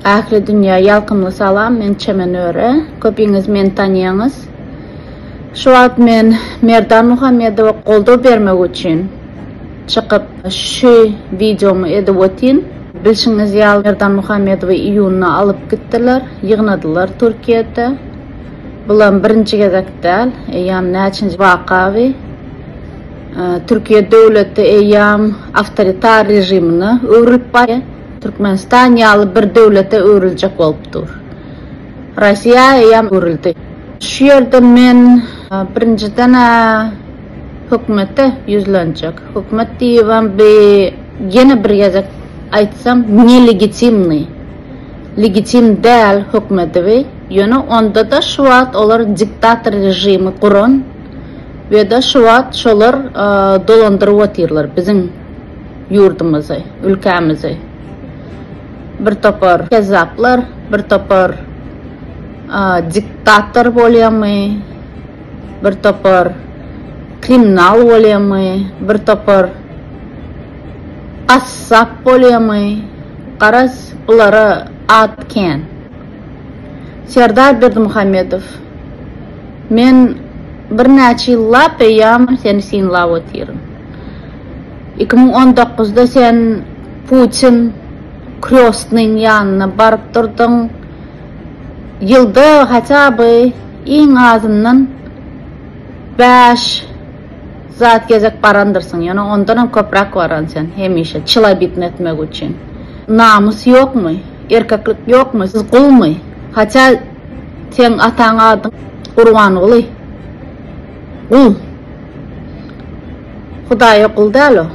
Ahli dünya yalqımlı salam, men Çemen Öre. Köpüňiz meni tanýaňyz. Şu wagt men Merdan Muhammedowa goldaw bermek üçin çykyp şu videomu edip ötin. Bilşiňiz ýaly Merdan Muhammedowa iýunna alyp gitdiler, ýygnadylar Türkiýede. Bulan birinji gezek däl, eýam näçinji wakawy. Türkiýe döwleti eýam awtoritar rejimine öwrülip bar. Türkmenistan ýaly bir döwlete öwriljek bolupdyr. Rossiýa eýam öwrildi. Şu ýerde men birinjiden hökümete ýüzlenjek. Hökümet diýibem ýene bir gezek aýtsam nelegitimny. Legitim däl hökümeti ýöne onda da şu wagt olar diktator rejimi kuran we da şu wagt şolar dolandyryp otyrlar biziň ýurdumyzy, ülkemizi. Bir topar kezzaplar, bir topar diktator bolýarmy, bir topar kriminal bolýarmy, bir topar qassap bolýarmy. Qaras bulara atken. Serdar Berdimuhammedow. Men bir näçe ýyllap eýam seni sinlap otyrym. 2019-da sen Putin Krostnyň ýanyna baryp durdyň. Ýylda haçaby iň azyndan 5 zat gezek barandyrsın. Ýani ondan köprak baran sen hemişe çıla bitmetmek üçin. Namus ýokmy? Erkeklik ýokmy? Siz gulmy? Haça sen ataňa adyň Gurbanuly. Gul. Hudaýa gul däl o.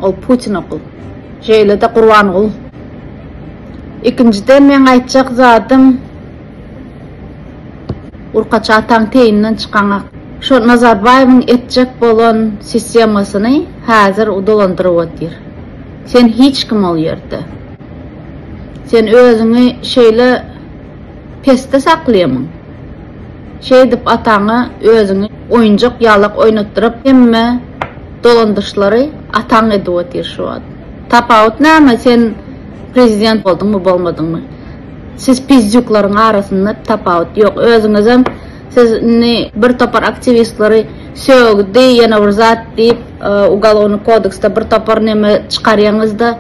Ol Putin okul. Jeýle de Gurbanuly. İkinciden men aýtjak zatym urkaça ataň teýinden çykan şu Nazarbayewiň etjek bolan sistemasyny häzir dolandyryp otyr. Sen hiç kim ol ýerde. Sen özüňi şeýle peste saklaýamyň. Şeý dip ataňa özüňi oýunjak ýalak oýnatdyryp hemme dolandyşlary ataň edip otyr şu wagt. Tapawut näme sen prezident boldyňmy bolmadyňmy? Siz pizjuklaryň arasynda tapawut ýok. Özüňizem siz bir topar aktivistlary sögdi, ýene bir zat diýip Уголовный kodeksda bir topar neme çykarýaňyzda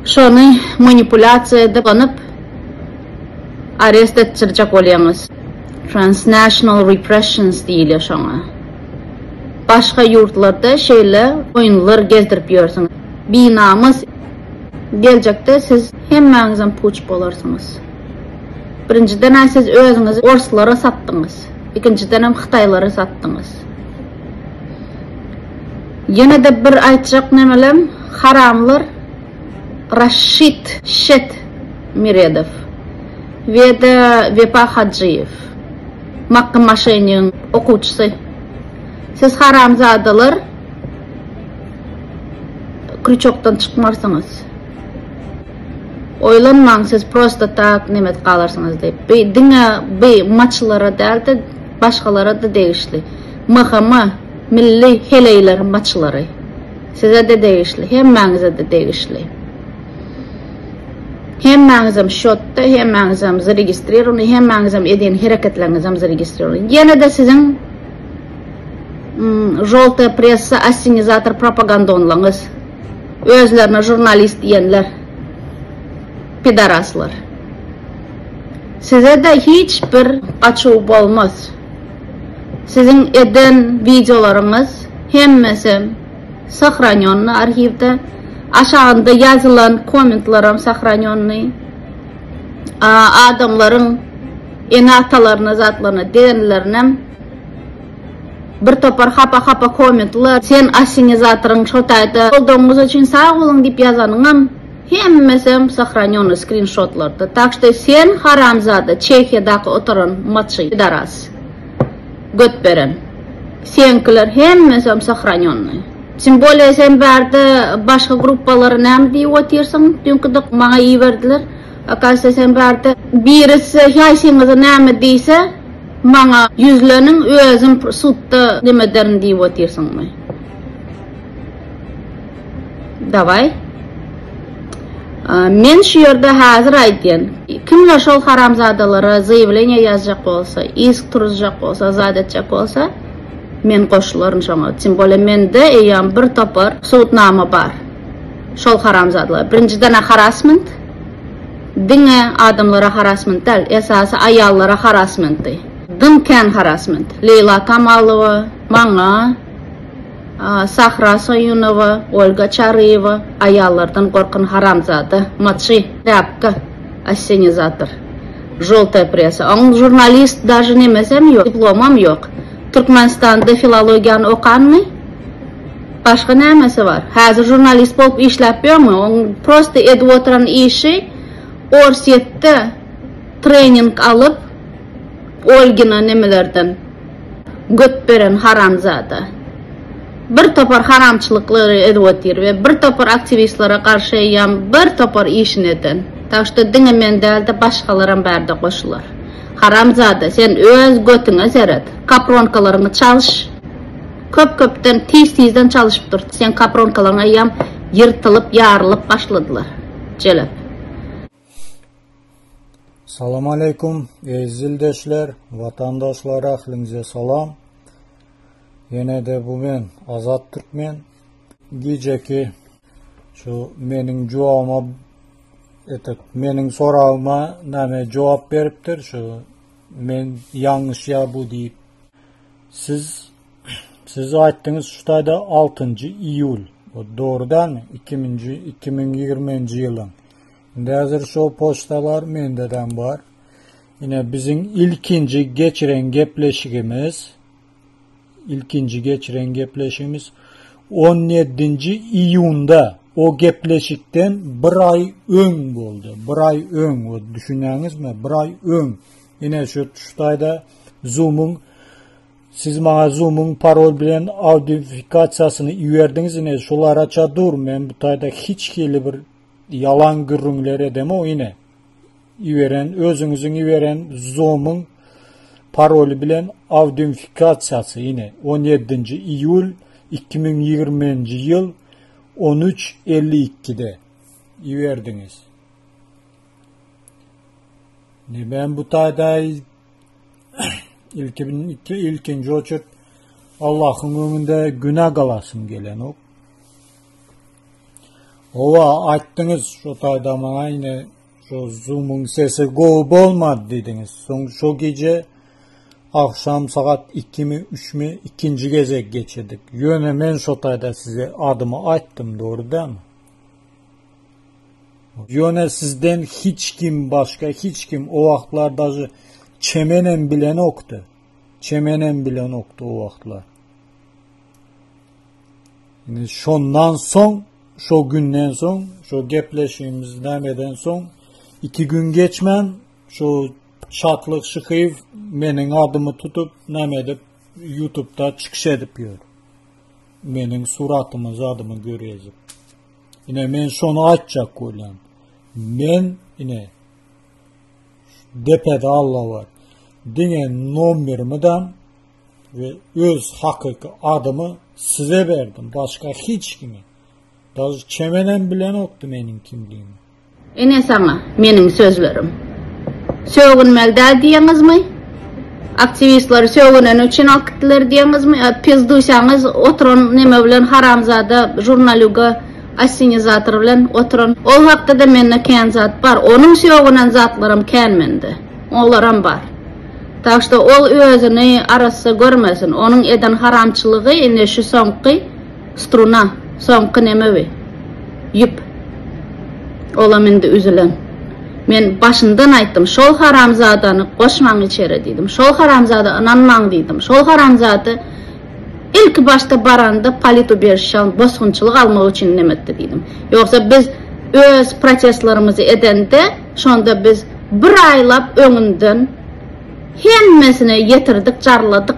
şonu manipulatsiýa edip onyp arrest etdirjek bolýaňyz. Transnational repressions diýilýär şoňa. Başga ýurtlarda şeýle oýunlar gezdirip ýörsiň. Binamyz geljekde siz hemmäňizem puç bolarsyňyz. Birinciden siz özüňizi orslara satdyňyz. İkinciden hem Xitaylara satdyňyz. Ýene de bir aýtjak nemelem haramlar Rashid Miredow we de Vepa Hadjiyev. Makka Mashenyň okuwçysy. Siz haramzadalar krючокtan çykmarsyňyz. Oylanmaň siz prosta tak nemet galarsyňyz diýip. Diňe maçlara däldi, başgalara da degişli. Mahama milli heleyler maçlary. Size de degişli, hemmäňize de degişli. Hemmäňizem şotda, hemmäňizem zaregistrerowany, hemmäňizem eden hereketleriniňizem zaregistrerowany. Ýene de siziň żolta pressa assenizator propagandonlaryňyz. Özlerine jurnalist diýenler. Pidaraslar. Size de hiç bir açığı bolmaz. Sizin eden videolaryňyz hemmesi sahranyonny arhivde, aşağında yazılan kommentlaram sahranyonny. Adamlaryň enatalaryna, zatlaryna, denlerine bir topar hapa kommentlar. Sen assenizatoryň şotaýda bolduğuňyz üçin sag boluň diýip ýazanyňam hemmesem sahranyonny screenshotlarda. Tak что sen haramzada Çehyadaky oturan maçy daras. Götberen. Senkiler hemmesem sahranyonny. Tим более sen bärde başga gruppalara näme diýip otyrsyň? Dünkü de maňa ýerdiler. Akasy sen bärde birisi ýaşyňyza näme diýse, maňa ýüzleniň özüm sutda demederin diýip otyrsyňmy? Davay. Men şu yerde hazır aytayın. Kimler şol haramzadalara zaявление yazacak olsa, isk turacak olsa, zat etjek olsa, men qoşularım şoňa. Tim bole mende eýan bir topar suutnama bar. Şol haramzadalar. Birinciden harassment, diňe adamlara harassment däl, esasy ayallara harassment. Dımken harassment. Leyla Kamalova, maňa Sahra Soyunova, Olga Chariyeva ayallardan korkun haramzada, matçı, rapka, assenizator, желтая pressa. Onun jurnalist даже nemesem yok, diplomam yok. Türkmenistan'da filologiyani oqanmy? Başka nemesi var? Hazır jurnalist bolup işläpýärmi? Onun prosta edip oturan işi Orset'te trening alıp Olgina nemelerden göt beren haramzada. Bir topar haramçılıkları edip otyr ve bir topar aktivistlere karşı ýan bir topar işin eden. Taşda diňe men däl de başgalaram bärde goşular. Haramzada, sen öz götüňe seret. Kapronkalaryňy çalış. Köp-köpden, tiz-tizden çalışıp dur. Sen kapronkalaryňa ýam yırtılıp, ýarılıp başladylar. Jelep. Salam aleykum, ezildeşler, vatandaşlar, ahliňize salam. Yine de bu men Azat Türkmen. Geceki şu menin jogama menin sorağıma näme jogap beripdir. Şu men yanlış ya bu deyip. Siz aytdınız şutayda 6. iyul. O doğru değil mi? 2020 yılın. Şimdi hazır şu postalar mendeden var. Yine bizim ilkinci geçiren gepleşigimiz 17. iyunda o gepleşikten bir ay ön oldu. Bir ay ön. O düşünüyorsunuz mu? Bir ay ön. Yine şutayda Zoom'un siz bana Zoom'un parol bilen audifikasyasını üyerdiniz. Yine şular aça dur. Men bu tayda hiç keli bir yalan gürrüngler edeme o yine. Özünüzün üyeren Zoom'un parolü bilen audifikasyası yine 17. iyul 2020 yıl 13.52'de üyerdiniz. Ben bu tayda ilkinci oçut Allah'ın önünde güne galasım gelen o. Ova ayttınız şu tayda bana yine şu Zoom'un sesi goğup olmadı dediniz. Şu gece akşam saat 2 mi 3 mi ikinci gece geçirdik. Yöne men şu tayda size adımı ayttım, doğru değil mi? Yöne sizden hiç kim o vaxtlarda çemenen bilen oktu. Çemenen bilen oktu o vaxtlar. Yani şondan son, şu günden son, şu gepleşimizden eden son 2 gün geçmen şu çatlık şıkıyıp menin adımı tutup nemedip YouTube'da çıkış edip yor. Menin suratımız adımı görüyecek. Yine men şonu açacak koylan. Men yine depede Allah var. Dine numaramdan ve öz hakiki adımı size verdim. Başka hiç kimi. Daha çemenen bilen yoktu menin kimliğimi. Ene sana menin sözlerim. Sögünmel däl diýeňizmi? Aktivistler sögünen üçin akdylar diýeňizmi? Piz duysaňyz oturan neme bilen haramzada jurnalyga assenizator bilen oturan. Ol hakda da menne kän zat bar. Onun sögünen zatlarym kän mende. Olaram bar. Taşda ol özüni arassa görmesin. Onun eden haramçylygy ene şu soňky struna, soňky nemewi? Ýüp. Ola mende üzülen. Men başından aytdım, şol haramzadany goşmaň içeri diýdim. Şol haramzada inanmaň diýdim. Şol haramzada ilk başta baranda politu berişan bosgunçylyk almak üçin nemetdi diýdim. Ýoksa biz öz protestlerimizi edende, şonda biz bir aylap öňünden hemmesine yetirdik, jarladyk.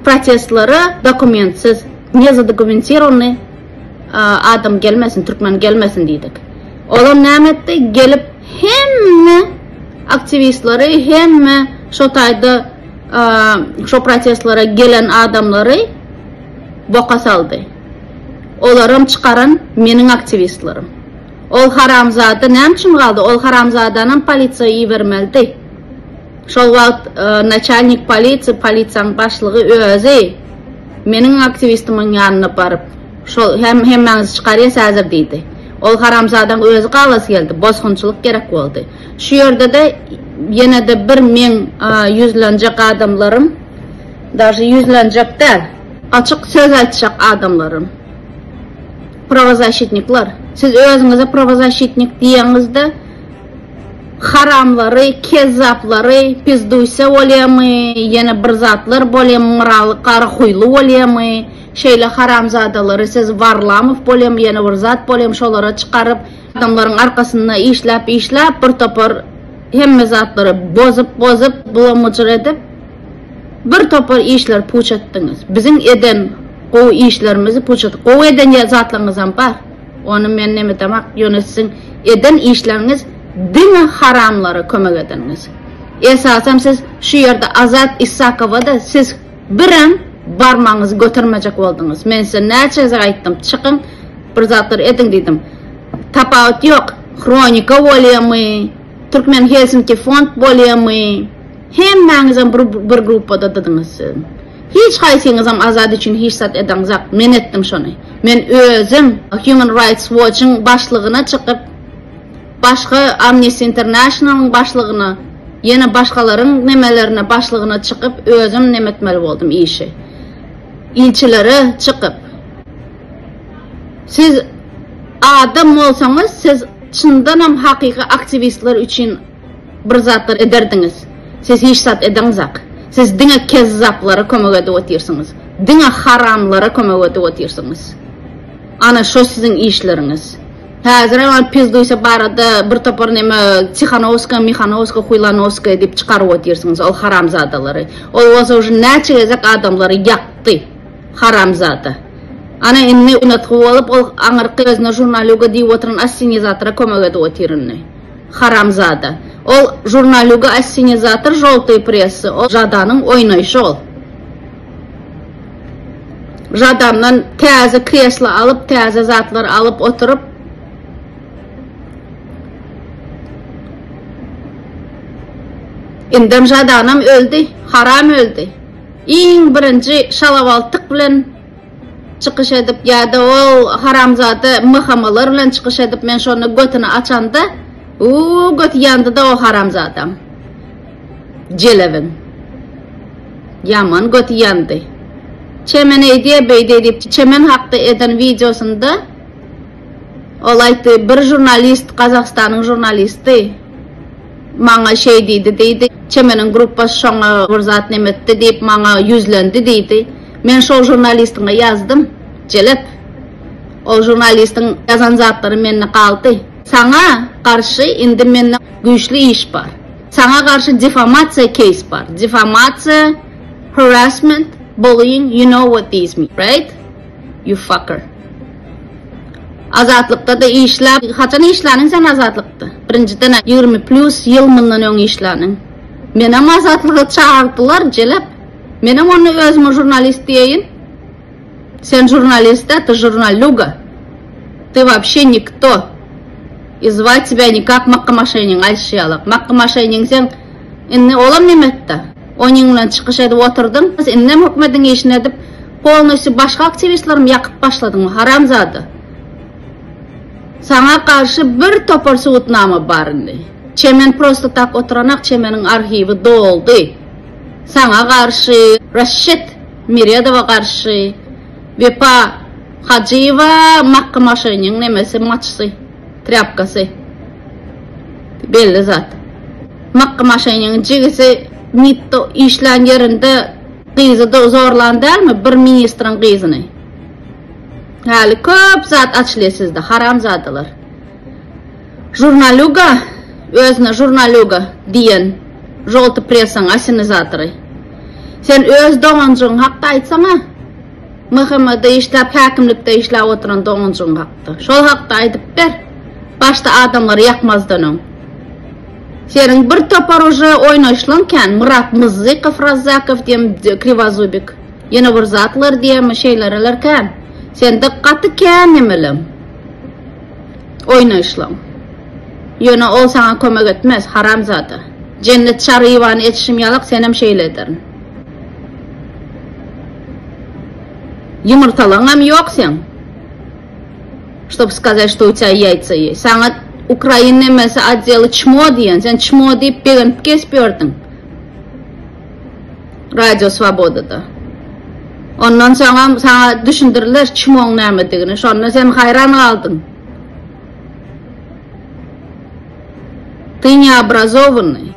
Protestlere dokumentsiz, ne zadokumentirованный adam gelmesin, Türkmen gelmesin diýdik. Olar nämetdi? Gelip hemme aktivistleri, hemme şu tayda şu protestlere gelen adamları boka saldı. Olarım çıkaran menin aktivistlerim. Ol haramzada näme üçin galdy? Ol haramzadanyň polisiýa bermeldi. Şol wagt начальник polisiýanyň başlygy özi meniň aktivistimiň ýanyna baryp şol hemmäňiz çykarýas häzir diýdi. Ol haramzadaň özi galasy geldi, bozgunçylyk gerek boldy. Şu ýerde de ýene-de bir men yüzlenjek adamlarym, даже yüzlenjek däl, açyk söz aýtjak adamlarym. Pravozащитниклар. Siz özüňize pravozащитник diýeňizde haramlary, kezzaplary, pizduysa bolýarmy, ýene bir zatlar bolýarmy, muraly, gary huýly bolýarmy, şeýle haramzadalary siz Varlamov bolýarmy, ýene bir zat bolýarmy, şolara çykaryp adamlaryň arkasynda işläp bir topar hemme zatlary bozup bulamyjyr edip bir topar işler puç etdiňiz. Biziň eden o işlerimizi puç etdik. O eden zatlaryňyz ham bar. Onu men näme demek ýöne sizin eden işleriniz diňe haramlara kömek ediniz. Esasam siz şu ýerde Azat Isakowa'da siz biren barmaňyzy götürmejek boldunuz. Men size näçe aýtdym, çykyň bir zatlar edin diýdim. Tapawut ýok. Kronika bolýarmy, Türkmen Helsinki fond bolýarmy? Hemmäňizem bir gruppada diňiz. Hiç haýsyňyzam Azat üçin hiç sat edeňiz ýok. Men etdim şonu. Men özüm Human Rights Watch'ın başlygyna çykyp başka Amnesty International'ın başlygyna, ýene başgalaryň nemelerine başlygyna çykyp özüm nemetmeli boldum işi. İlçilere çykyp. Siz adam bolsaňyz, siz çyndan hem hakyky aktivistler üçin bir zatlar ederdiňiz. Siz hiç sat edeňiz ýok. Siz diňe kezzaplara kömek edip oturýarsyňyz. Diňe haramlara kömek edip oturýarsyňyz. Ana şo sizin işleriňiz. Häzir hem pizduysa barada bir topar näme Tikhanovska Huýlanovska dip çykaryp oturýarsyňyz ol haramzadalary. Ol bolsa uje näçe gezek adamlary ýakdy. Haramzada. Ana inni unutýup bolup ol aňyrky özüne jurnalyga diýip oturan assenizatora kömek edip oturýarny. Haramzada. Ol jurnalyga assenizator Żoltay pressy, ol Jadanyň oýnaýşy ol. Jadamdan täze kreslo alıp, täze zatlar alıp oturup indem Jadanam öldü, haram öldü. Iň birinji şalabaltyk bilen çykyş edip ýa-da ol haramzada mıhamalar bilen çykyş edip men şonu götüni açanda göt ýandy da o haramzadam. Jelewin. Yaman göt ýandy. Çemen ediye beyde edip çemen hakda eden videosunda olaytı bir jurnalist, Kazakstanyň jurnalisti maňa şey diýdi, çemenin gruppasy şoňa bir zat nemetdi diýip maňa yüzlendi diýdi. Men şol jurnalistiňe ýazdım, jelep. O jurnalistiň ýazan zatlary menne galdy. Saňa garşy indi menne güýçli iş bar. Saňa garşy difamasiýa case bar. Difamasiýa, harassment, bullying, you know what these mean, right? You fucker. Azatlykda da işläp, haçan işläniň sen azatlykda? Birinciden 20+ ýyl mundan öň işläniň. Menem azatlyga çağırdylar, jelep. Menem onu özüme jurnalist diýeýin. Sen jurnalist, ты журналюга. Ты вообще никто. И звать тебя никак маккамашайнин Айшиялык. Маккамашайнин sen inni olam nemetde. Onuň bilen çykyş edip oturdun. Innem hökmetiň işini edip polnosy başga aktivistlerim ýakyp başladyň. Haramzada. Sana karşı bir topar suwutnama baryndy. Çemen prosto tak oturanak çemeniň arhiwi doldy. Sana karşı Raşit Miryadova karşı Vepa Hacıyeva Makkamashynyň nemesi maçsy, trapkasy. Belli zat. Makkamashynyň jigisi mitto işlän ýerinde gyzy da zorlandymy bir ministriň gyzyny. Hali köp zat açlysızda haramzadalar. Jurnaluga, özüne jurnaluga diýen Żoltay pressaň assenizatory. Sen öz doňanjyň hakda aýtsaňa, Muhammad işläp häkimlikde işläp oturan doňanjyň hakda. Şol hakda aýdyp ber. Başta adamlar ýakmazdan öň. Senin bir topar uje oýnaşlanken Murat Mızykov, Razzakow diýen Krivazubik, ýene bir zatlar diýen şeýlerlerken sen dikkatli kän nemelim. Oynayışlan. Yöne ol sana kömek etmez, haramzada. Cennet çarı ivan etişim yalak senem şeyle ederin. Yumurtalangam yok sen. Чтобы сказать, что у тебя яйца есть. Sana Ukrayna mesela отделы чмо diyen, sen чмо deyip beğenip kesbiyordun. Radyo Svoboda'da. Ondan sonra sana düşündürürler çmo'nun nämedigini. Şonda sen hayran kaldın. Ты не образованный.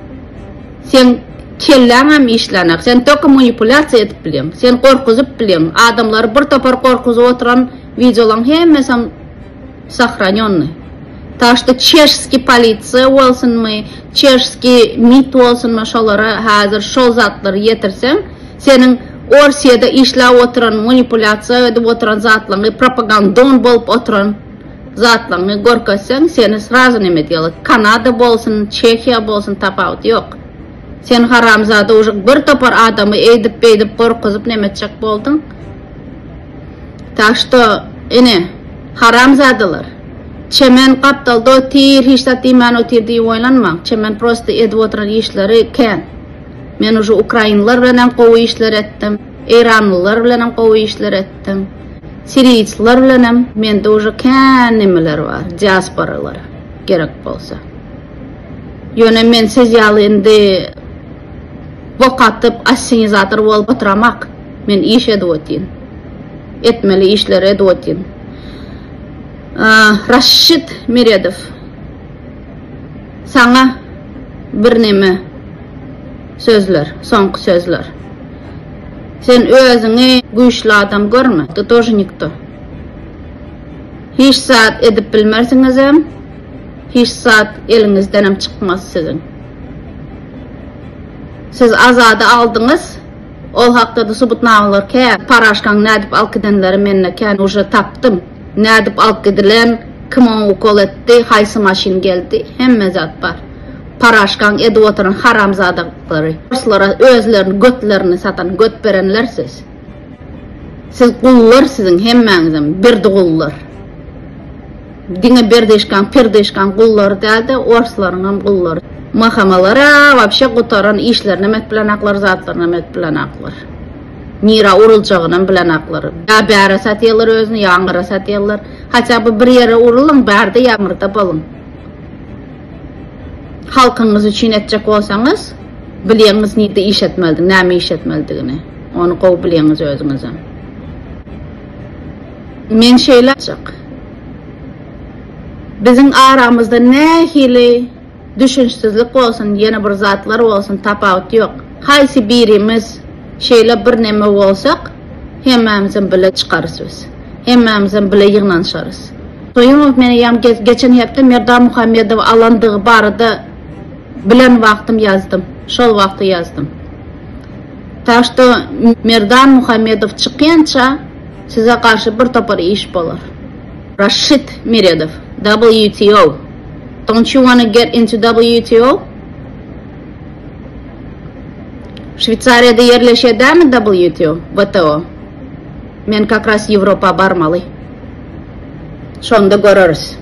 Sen kelläňem işlenek. Sen только manipulasiya edip bilen. Sen korkuzup bilen. Adamlar bir topar korkuzup oturan videolar hemmesam сохранённый. Так что чешский полиция bolsunmy, чешский MIT bolsunmy şolara hazır şol zatlary yetirsen, senin Orsiyada işläp oturan, manipulasiya edip oturan zatlaryny, propagandon bolup oturan zatlaryny görkezsen, seni sразу neme diýerler? Kanada bolsun, Çekiya bolsun tapawut yok. Sen haramzada ujak bir topar adamy eýdip gorkuzyp nemetjek boldun. Так что ine haramzadalar. Çemen kaptalda otir, hiç de diýmän otir diýip oýlanma. Çemen prosta edip oturan işleri ken. Men уже Ukraynalar bilen gowy işler etdim. İranlılar bilen gowy işler etdim. Siriýçiler bilen mende уже ken nimeler var, diasporalar gerek bolsa. Ýöne men siz ýaly indi vokatyp assenizator bolup oturamak. Men iş edip otyn. Etmeli işler edip otyn. Rashid Miredov. Sana bir neme sözler, soňky sözler. Sen özüňi güýçli adam görme, to тоже никто. Hiç saat edip bilmersiňiz hem, hiç saat eliňizden hem çykmaz sizin. Siz azady aldyňyz, ol hakda da subutnaňlar kä, paraşkaň nädip alkydanlary menne kän уже tapdym. Nädip alkydilen, kim onu ukol etdi, haýsy maşin geldi, hemme zat bar. Paraşkan edip oturan haramzadaklary. Ruslara özlerini, götlerini satan göt berenler siz. Siz gullar sizin hemmeňizin, birdi gullar. Diňe berdeşkan, perdeşkan gullar däldi, orslaryň gullar. Mahamalara вообще gutaran işlerini met bilen aklar, zatlaryny met bilen aklar. Nira uruljagyny bilen aklar. Ya bäre satýarlar özüni, ýaňyra satýarlar. Haça bu bir ýere urulyň, bärde ýamyrda bolun. Halkınız üçün etjek bolsaňyz, bilýäňiz näde iş etmeldi, näme iş etmeldigini. Onu gowy bilýäňiz özüňize. Men şeýlejek. Biziň aramyzda nähili düşünçsizlik bolsun, ýene bir zatlar bolsun, tapawut ýok. Haýsy birimiz şeýle bir neme bolsak, hemmämizin bile çykarysybys. Hemmämizin bile ýygnaşarys. Soýumov meni ýam geçen hepde Merdan Muhammedow alandygy barada bilen wagtym yazdım. Şol wagty yazdım. Так что Merdan Muhammedow çykýança size karşı bir topar iş bolar. Rashid Miredov, WTO. Don't you want to get into WTO? Şweytsariýada ýerleşýärmi WTO? WTO. Men как раз Европа barmaly. Şonda göreriz.